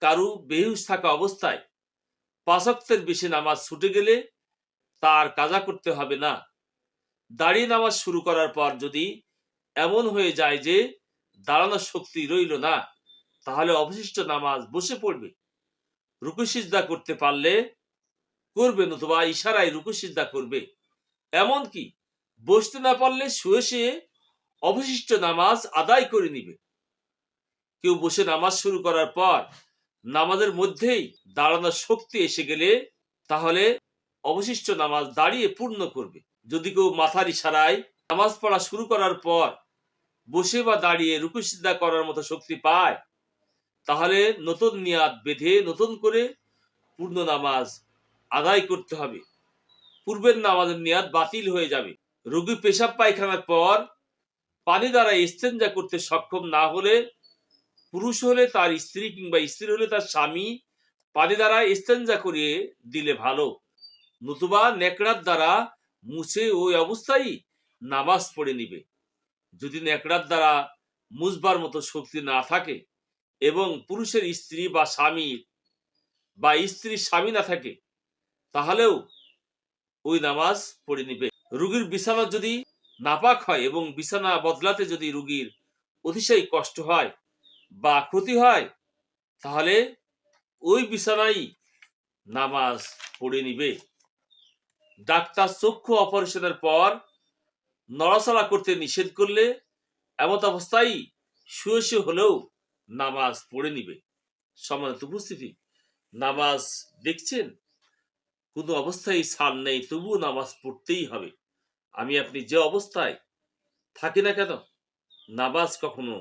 কারু বেহুশ থাকা অবস্থায় ৫ ওয়াক্তের বেশি নামাজ ছুটে গেলে তার কাজা করতে হবে না। দাঁড়িয়ে নামাজ শুরু করার পর যদি এমন হয়ে যায় যে দাঁড়ানোর শক্তি রইল না, তাহলে অবশিষ্ট নামাজ বসে পড়বে। রুকু সিজদা করতে পারলে করবে, নতুবা ইশারায় রুকু সিজদা করবে। এমনকি বসতে না পারলে শুয়ে শুয়ে অবশিষ্ট নামাজ আদায় করে নিবে। কেউ বসে নামাজ শুরু করার পর নামাজের মধ্যেই দাঁড়ানোর শক্তি এসে গেলে তাহলে অবশিষ্ট নামাজ দাঁড়িয়ে পূর্ণ করবে। যদি কেউ মাথার ইশারায় নামাজ পড়া শুরু করার পর বসে বা দাঁড়িয়ে রুকু সিজদা করার মতো শক্তি পায়, তাহলে নতুন নিয়াত বেঁধে নতুন করে পূর্ণ নামাজ আদায় করতে হবে। পূর্বের নামাজের নিয়াত বাতিল হয়ে যাবে। রোগী পেশাব পায়খানার পর পানি দ্বারা ইস্তেঞ্জা করতে সক্ষম না হলে, পুরুষ হলে তার স্ত্রী কিংবা স্ত্রী হলে তার স্বামী পানি দ্বারা ইস্তেঞ্জা করিয়ে দিলে ভালো, নতুবা নেকড়ার দ্বারা মুছে ওই অবস্থায় নামাজ পড়ে নিবে। যদি নেকড়ার দ্বারা মুছবার মতো শক্তি না থাকে এবং পুরুষের স্ত্রী বা স্বামীর বা স্ত্রীর স্বামী না থাকে, তাহলেও ওই নামাজ পড়ে নিবে। রোগীর বিছানা যদি নাপাক হয় এবং বিছানা বদলাতে যদি রোগীর অতিশয় কষ্ট হয় বা ক্ষতি হয়, তাহলে ওই বিছানায় নামাজ পড়ে নিবে। ডাক্তার চক্ষু অপারেশনের পর নড়াচড়া করতে নিষেধ করলে এমত অবস্থায় শুয়ে শুয়ে হলেও নামাজ পড়ে নিবে। সম্মানিত উপস্থিতি, নামাজ দেখছেন, কোনো অবস্থায় ছাড় নেই, তবুও নামাজ পড়তেই হবে। আমি আপনি যে অবস্থায় থাকি না কেন, নামাজ কখনো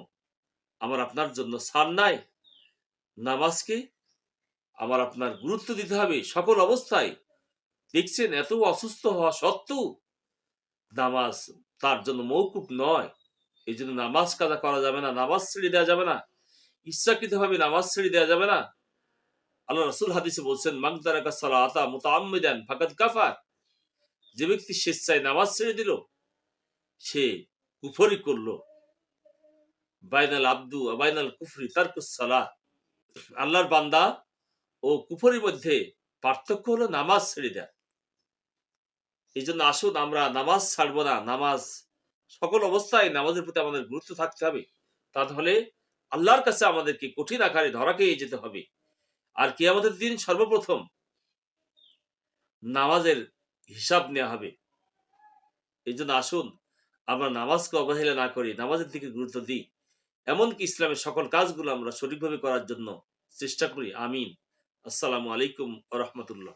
আমার আপনার জন্য ছাড় নাই। নামাজকে আমার আপনার গুরুত্ব দিতে হবে সকল অবস্থায়। দেখছেন, এত অসুস্থ হওয়া সত্ত্বেও নামাজ তার জন্য মৌকুফ নয়। এই জন্য নামাজ কাজা করা যাবে না, নামাজ ছেড়ে দেওয়া যাবে না, ইচ্ছাকৃত ভাবে নামাজ ছেড়ে দেওয়া যাবে না। আল্লাহ রাসূল হাদিসে বলছেন, মান তারাকা সালাতা মুতাআম্মিদান ফাকাদ কাফার। যে ব্যক্তি স্বেচ্ছায় নামাজ ছেড়ে দিল, সে কুফরি করলো। বাইনাল আব্দু বাইনাল কুফরি তারকুস সালাহ। আল্লাহর বান্দা ও কুফরির মধ্যে পার্থক্য হলো নামাজ ছেড়ে দেয়া। এই জন্য আসুন আমরা নামাজ ছাড়বো না। নামাজ সকল অবস্থায় নামাজের প্রতি আমাদের গুরুত্ব থাকতে হবে। তাহলে আল্লাহর কাছে আমাদেরকে কঠিন আকারে ধরা খেয়ে যেতে হবে। আর কিয়ামতের দিন সর্বপ্রথম নামাজের হিসাব নেওয়া হবে। এই জন্য আসুন আমরা নামাজকে অবহেলা না করি, নামাজের দিকে গুরুত্ব দিই। এমনকি ইসলামের সকল কাজগুলো আমরা সঠিকভাবে করার জন্য চেষ্টা করি। আমিন। আসসালামু আলাইকুম ওয়া রাহমাতুল্লাহ।